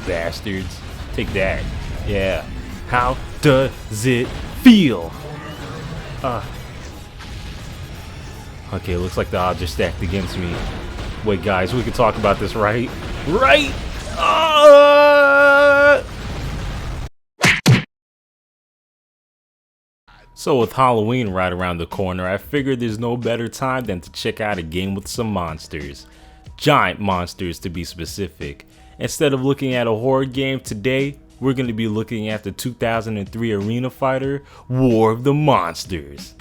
bastards. Take that. Yeah. How does it feel? Okay, looks like the odds are stacked against me. Wait, guys, we can talk about this, right? Right? So with Halloween right around the corner, I figured there's no better time than to check out a game with some monsters. Giant monsters, to be specific. Instead of looking at a horror game today, we're going to be looking at the 2003 arena fighter, War of the Monsters.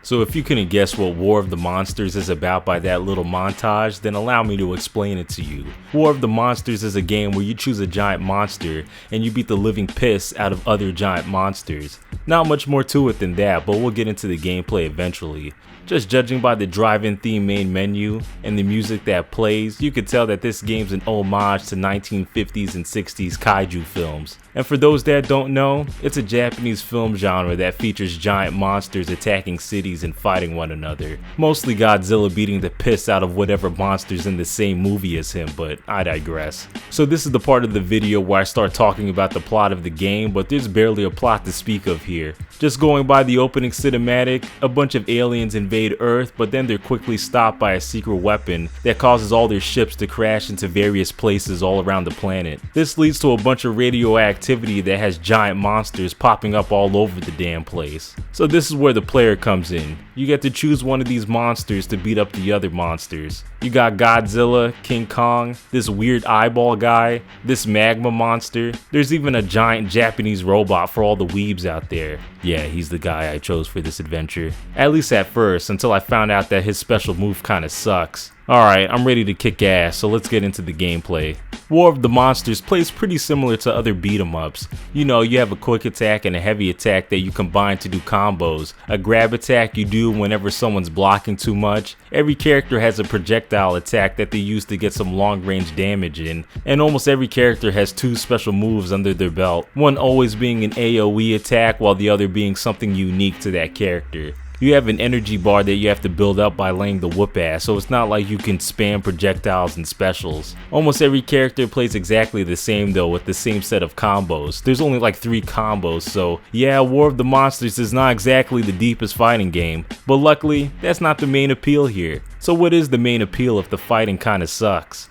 So if you couldn't guess what War of the Monsters is about by that little montage, then allow me to explain it to you. War of the Monsters is a game where you choose a giant monster and you beat the living piss out of other giant monsters. Not much more to it than that, but we'll get into the gameplay eventually. Just judging by the drive-in theme main menu and the music that plays, you could tell that this game's an homage to 1950s and 60s Kaiju films. And for those that don't know, it's a Japanese film genre that features giant monsters attacking cities and fighting one another. Mostly Godzilla beating the piss out of whatever monster's in the same movie as him, but I digress. So this is the part of the video where I start talking about the plot of the game, but there's barely a plot to speak of here. Just going by the opening cinematic, a bunch of aliens invade Earth, but then they're quickly stopped by a secret weapon that causes all their ships to crash into various places all around the planet. This leads to a bunch of radioactivity that has giant monsters popping up all over the damn place. So this is where the player comes in. You get to choose one of these monsters to beat up the other monsters. You got Godzilla, King Kong, this weird eyeball guy, this magma monster. There's even a giant Japanese robot for all the weebs out there. Yeah, he's the guy I chose for this adventure. At least at first, until I found out that his special move kinda sucks. Alright, I'm ready to kick ass, so let's get into the gameplay. War of the Monsters plays pretty similar to other beat-em-ups. You know, you have a quick attack and a heavy attack that you combine to do combos. A grab attack you do whenever someone's blocking too much. Every character has a projectile attack that they use to get some long-range damage in. And almost every character has two special moves under their belt. One always being an AoE attack while the other being something unique to that character. You have an energy bar that you have to build up by laying the whoop ass, so it's not like you can spam projectiles and specials. Almost every character plays exactly the same though, with the same set of combos. There's only like 3 combos, so yeah, War of the Monsters is not exactly the deepest fighting game, but luckily, that's not the main appeal here. So what is the main appeal if the fighting kinda sucks?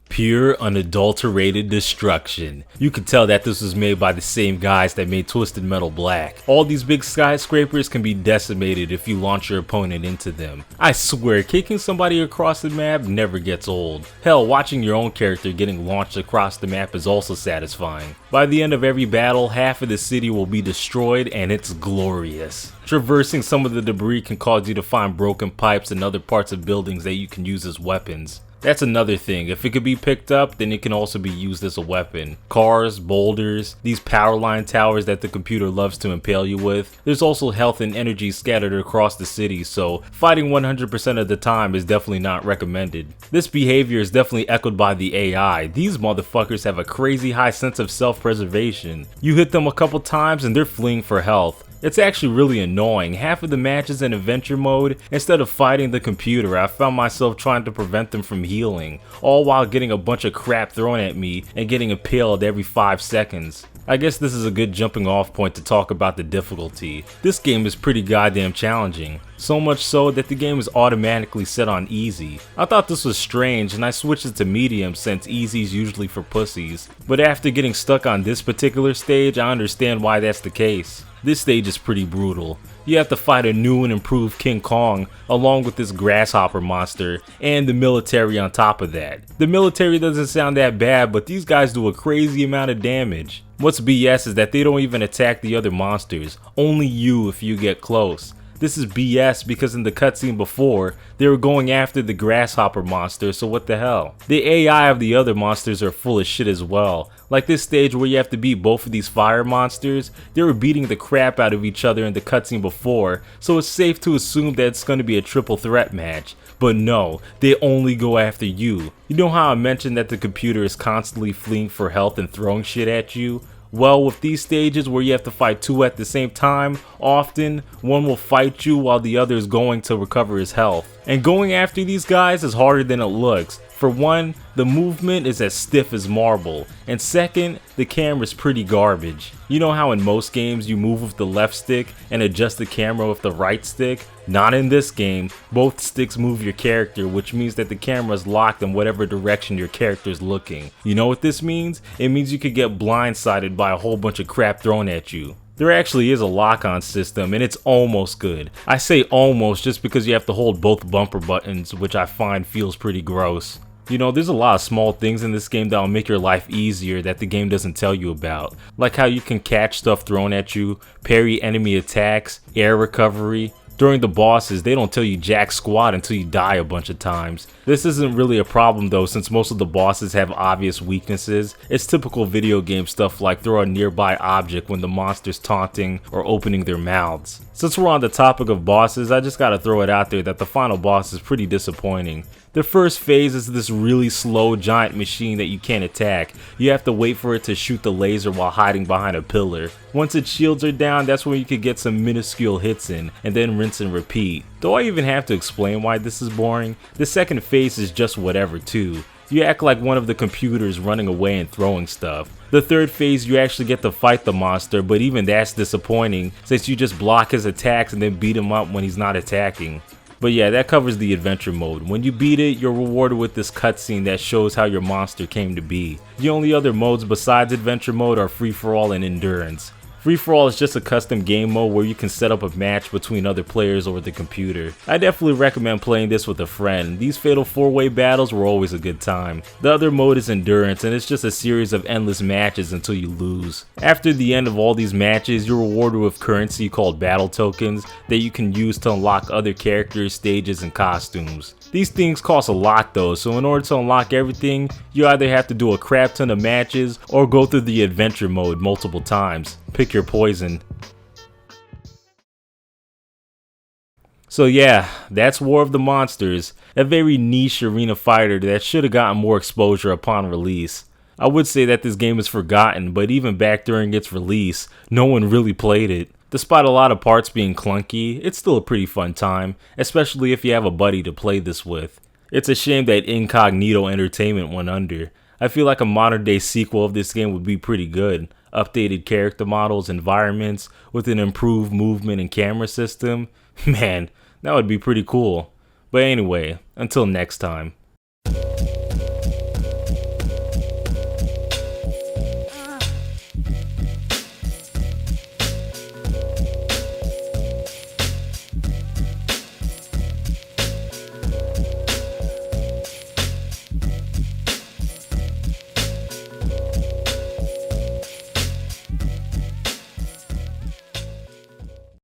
Pure, unadulterated destruction. You could tell that this was made by the same guys that made Twisted Metal Black. All these big skyscrapers can be decimated if you launch your opponent into them. I swear, kicking somebody across the map never gets old. Hell, watching your own character getting launched across the map is also satisfying. By the end of every battle, half of the city will be destroyed, and it's glorious. Traversing some of the debris can cause you to find broken pipes and other parts of buildings that you can use as weapons. That's another thing, if it could be picked up, then it can also be used as a weapon. Cars, boulders, these power line towers that the computer loves to impale you with. There's also health and energy scattered across the city, so fighting 100% of the time is definitely not recommended. This behavior is definitely echoed by the AI. These motherfuckers have a crazy high sense of self-preservation. You hit them a couple times and they're fleeing for health. It's actually really annoying. Half of the matches in adventure mode, instead of fighting the computer, I found myself trying to prevent them from healing, all while getting a bunch of crap thrown at me and getting impaled every 5 seconds. I guess this is a good jumping off point to talk about the difficulty. This game is pretty goddamn challenging. So much so that the game is automatically set on easy. I thought this was strange and I switched it to medium since easy is usually for pussies. But after getting stuck on this particular stage, I understand why that's the case. This stage is pretty brutal. You have to fight a new and improved King Kong along with this grasshopper monster and the military on top of that. The military doesn't sound that bad, but these guys do a crazy amount of damage. What's BS is that they don't even attack the other monsters, only you if you get close. This is BS because in the cutscene before, they were going after the grasshopper monster, so what the hell? The AI of the other monsters are full of shit as well. Like this stage where you have to beat both of these fire monsters, they were beating the crap out of each other in the cutscene before, so it's safe to assume that it's going to be a triple threat match. But no, they only go after you. You know how I mentioned that the computer is constantly fleeing for health and throwing shit at you? Well, with these stages where you have to fight two at the same time, often one will fight you while the other is going to recover his health. And going after these guys is harder than it looks. For one, the movement is as stiff as marble, and second, the camera's pretty garbage. You know how in most games you move with the left stick and adjust the camera with the right stick? Not in this game. Both sticks move your character, which means that the camera is locked in whatever direction your character is looking. You know what this means? It means you could get blindsided by a whole bunch of crap thrown at you. There actually is a lock-on system, and it's almost good. I say almost just because you have to hold both bumper buttons, which I find feels pretty gross. You know, there's a lot of small things in this game that will make your life easier that the game doesn't tell you about. Like how you can catch stuff thrown at you, parry enemy attacks, air recovery. During the bosses, they don't tell you jack squat until you die a bunch of times. This isn't really a problem though, since most of the bosses have obvious weaknesses. It's typical video game stuff like throw a nearby object when the monster's taunting or opening their mouths. Since we're on the topic of bosses, I just gotta throw it out there that the final boss is pretty disappointing. The first phase is this really slow giant machine that you can't attack. You have to wait for it to shoot the laser while hiding behind a pillar. Once its shields are down, that's when you can get some minuscule hits in, and then rinse and repeat. Do I even have to explain why this is boring? The second phase is just whatever too. You act like one of the computers running away and throwing stuff. The third phase you actually get to fight the monster, but even that's disappointing since you just block his attacks and then beat him up when he's not attacking. But yeah, that covers the adventure mode. When you beat it, you're rewarded with this cutscene that shows how your monster came to be. The only other modes besides adventure mode are free-for-all and endurance. Free-for-all is just a custom game mode where you can set up a match between other players over the computer. I definitely recommend playing this with a friend. These fatal 4-way battles were always a good time. The other mode is endurance, and it's just a series of endless matches until you lose. After the end of all these matches, you're rewarded with currency called battle tokens that you can use to unlock other characters, stages, and costumes. These things cost a lot though, so in order to unlock everything, you either have to do a crap ton of matches or go through the adventure mode multiple times. Pick your poison. So yeah, that's War of the Monsters, a very niche arena fighter that should have gotten more exposure upon release. I would say that this game is forgotten, but even back during its release, no one really played it. Despite a lot of parts being clunky, it's still a pretty fun time, especially if you have a buddy to play this with. It's a shame that Incognito Entertainment went under. I feel like a modern day sequel of this game would be pretty good. Updated character models, environments, with an improved movement and camera system. Man, that would be pretty cool. But anyway, until next time.